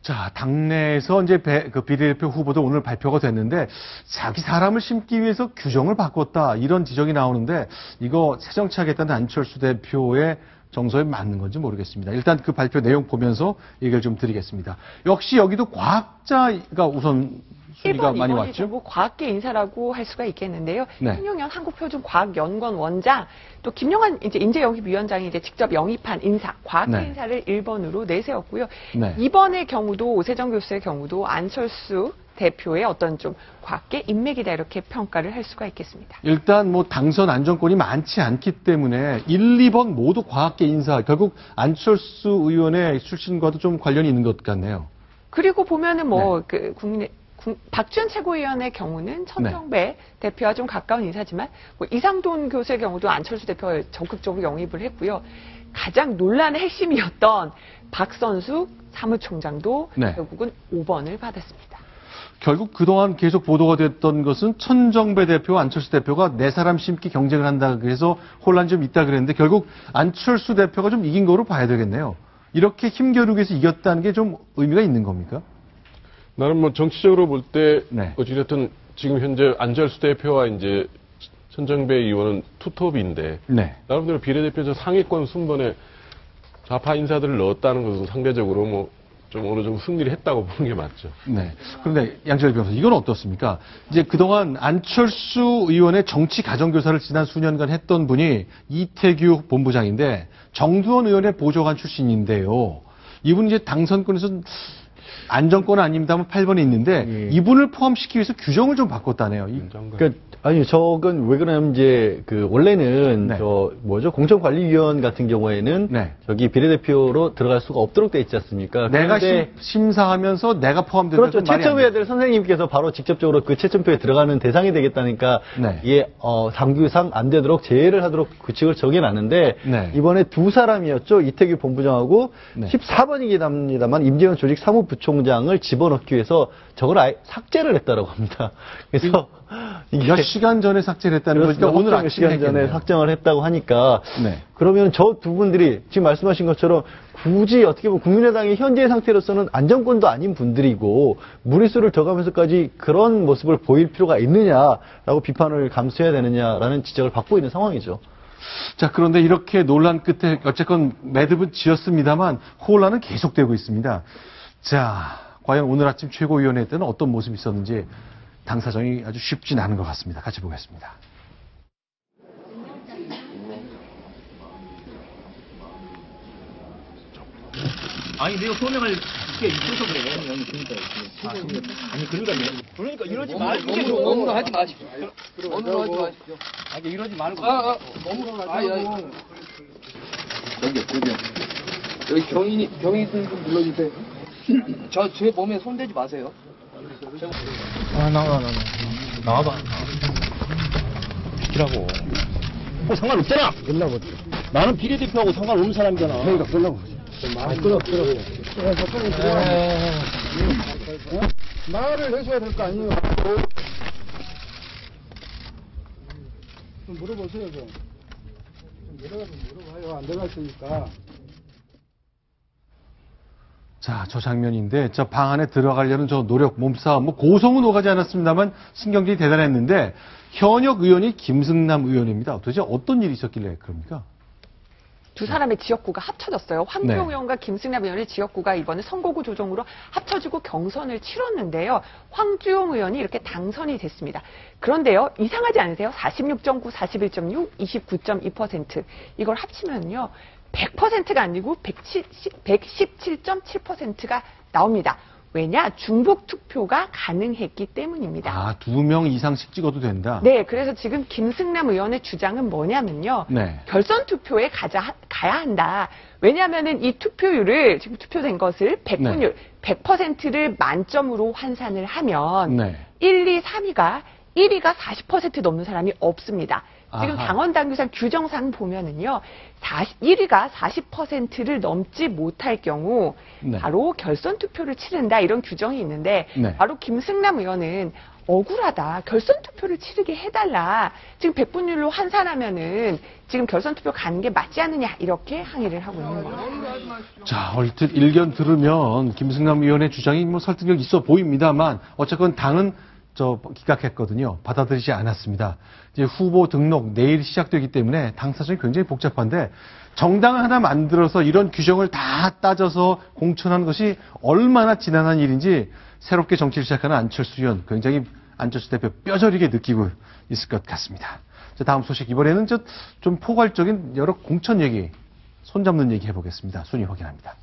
자, 당내에서 이제 그 비례대표 후보도 오늘 발표가 됐는데 자기 사람을 심기 위해서 규정을 바꿨다 이런 지적이 나오는데 이거 새정치하겠다는 안철수 대표의 정서에 맞는 건지 모르겠습니다. 일단 그 발표 내용 보면서 얘기를 좀 드리겠습니다. 역시 여기도 과학자가 우선 순위가 1번, 많이 2번이 왔죠. 전부 과학계 인사라고 할 수가 있겠는데요. 네. 한용현 한국표준과학연구원 원장, 또 김용환 이제 인재영입위원장이 이제 직접 영입한 인사, 과학계 네. 인사를 1번으로 내세웠고요. 네. 2번의 경우도 오세정 교수의 경우도 안철수 대표의 어떤 좀 과학계 인맥이다 이렇게 평가를 할 수가 있겠습니다. 일단 뭐 당선 안정권이 많지 않기 때문에 1, 2번 모두 과학계 인사, 결국 안철수 의원의 출신과도 좀 관련이 있는 것 같네요. 그리고 보면은 뭐 네. 박지원 최고위원의 경우는 천정배 대표와 좀 가까운 인사지만 뭐 이상돈 교수의 경우도 안철수 대표가 적극적으로 영입을 했고요. 가장 논란의 핵심이었던 박선숙 사무총장도 네. 결국은 5번을 받았습니다. 결국 그동안 계속 보도가 됐던 것은 천정배 대표와 안철수 대표가 네 사람 심기 경쟁을 한다 그래서 혼란이 좀 있다 그랬는데 결국 안철수 대표가 좀 이긴 거로 봐야 되겠네요. 이렇게 힘겨루기에서 이겼다는 게 좀 의미가 있는 겁니까? 나는 뭐 정치적으로 볼 때 네. 어찌됐든 지금 현재 안철수 대표와 이제 천정배 의원은 투톱인데 네. 나름대로 비례대표에서 상위권 순번에 좌파 인사들을 넣었다는 것은 상대적으로 뭐 좀 어느 정도 승리를 했다고 보는 게 맞죠. 네. 그런데 양철 변호사, 이건 어떻습니까? 이제 그동안 안철수 의원의 정치 가정교사를 지난 수년간 했던 분이 이태규 본부장인데 정두원 의원의 보좌관 출신인데요. 이분이 이제 당선권에서 안정권 아닙니다만 8번에 있는데 이분을 포함시키기 위해서 규정을 좀 바꿨다네요. 그러니까 아니 저건 왜 그러냐면 이제 그 원래는 네. 저 뭐죠 공천관리위원 같은 경우에는 네. 저기 비례대표로 들어갈 수가 없도록 돼 있지 않습니까? 내가 그런데 심사하면서 내가 포함되는 그렇죠. 채점해야 될 선생님께서 바로 직접적으로 그 채점표에 들어가는 대상이 되겠다니까 네. 이게 당규상 안 되도록 제외를 하도록 규칙을 정해놨는데 네. 이번에 두 사람이었죠. 이태규 본부장하고 네. 14번이긴 합니다만 임재원 조직 사무부총장을 집어넣기 위해서 저걸 아예 삭제를 했다라고 합니다. 그래서 이게 몇 시간 전에 삭제를 했다는 거니까 오늘 몇 아침에 시간 전에 했겠네요. 삭정을 했다고 하니까 네. 그러면 저 두 분들이 지금 말씀하신 것처럼 굳이 어떻게 보면 국민의당이 현재 상태로서는 안정권도 아닌 분들이고 무리수를 더 가면서까지 그런 모습을 보일 필요가 있느냐라고 비판을 감수해야 되느냐라는 지적을 받고 있는 상황이죠. 자, 그런데 이렇게 논란 끝에 어쨌건 매듭은 지었습니다만 혼란은 계속되고 있습니다. 자, 과연 오늘 아침 최고위원회 때는 어떤 모습이 있었는지 당사정이 아주 쉽진 않은 것 같습니다. 같이 보겠습니다. 아니 내가 소명할 게 있어서 그래. 그러니까 이러지 말고 너무로 하지 마십시오. 너무로 하지 마십시오. 아니 이러지 말고. 너무로 하지 말고. 여기 경위 좀 눌러주세요. 제 몸에 손대지 마세요. 나와봐. 비키라고. 상관없잖아. 끝나고. 나는 비례대표하고 상관없는 사람이잖아. 그러니까 끝나고. 끌어. 말을 해줘야 될 거 아니에요. 좀 물어보세요, 좀. 물어봐요. 안 들어갔으니까. 자, 저 장면인데 저 방 안에 들어가려는 저 노력, 몸싸움, 뭐 고성은 오가지 않았습니다만 신경질이 대단했는데 현역 의원이 김승남 의원입니다. 도대체 어떤 일이 있었길래 그럽니까? 두 사람의 지역구가 합쳐졌어요. 황교안 네. 의원과 김승남 의원의 지역구가 이번에 선거구 조정으로 합쳐지고 경선을 치렀는데요. 황주용 의원이 이렇게 당선이 됐습니다. 그런데요, 이상하지 않으세요? 46.9, 41.6, 29.2%. 이걸 합치면요, 100%가 아니고 117.7%가 나옵니다. 왜냐? 중복 투표가 가능했기 때문입니다. 아, 2명 이상씩 찍어도 된다? 네, 그래서 지금 김승남 의원의 주장은 뭐냐면요. 네. 결선 투표에 가야 한다. 왜냐하면은 이 투표율을, 지금 투표된 것을 100분율, 100%를 만점으로 환산을 하면 네. 1, 2, 3위가 1위가 40% 넘는 사람이 없습니다. 지금 아하. 당원당규상 규정상 보면은요, 1위가 40%를 넘지 못할 경우 네. 바로 결선 투표를 치른다 이런 규정이 있는데 네. 바로 김승남 의원은 억울하다. 결선 투표를 치르게 해달라. 지금 백분율로 환산하면은 지금 결선 투표 가는 게 맞지 않느냐 이렇게 항의를 하고 있는 겁니다. 자, 얼핏 일견 들으면 김승남 의원의 주장이 뭐 설득력 있어 보입니다만 어쨌건 당은 기각했거든요. 받아들이지 않았습니다. 이제 후보 등록 내일 시작되기 때문에 당 사정이 굉장히 복잡한데 정당을 하나 만들어서 이런 규정을 다 따져서 공천하는 것이 얼마나 지난한 일인지 새롭게 정치를 시작하는 안철수 의원 굉장히 안철수 대표 뼈저리게 느끼고 있을 것 같습니다. 자, 다음 소식 이번에는 좀 포괄적인 여러 공천 얘기, 손잡는 얘기 해보겠습니다. 순위 확인합니다.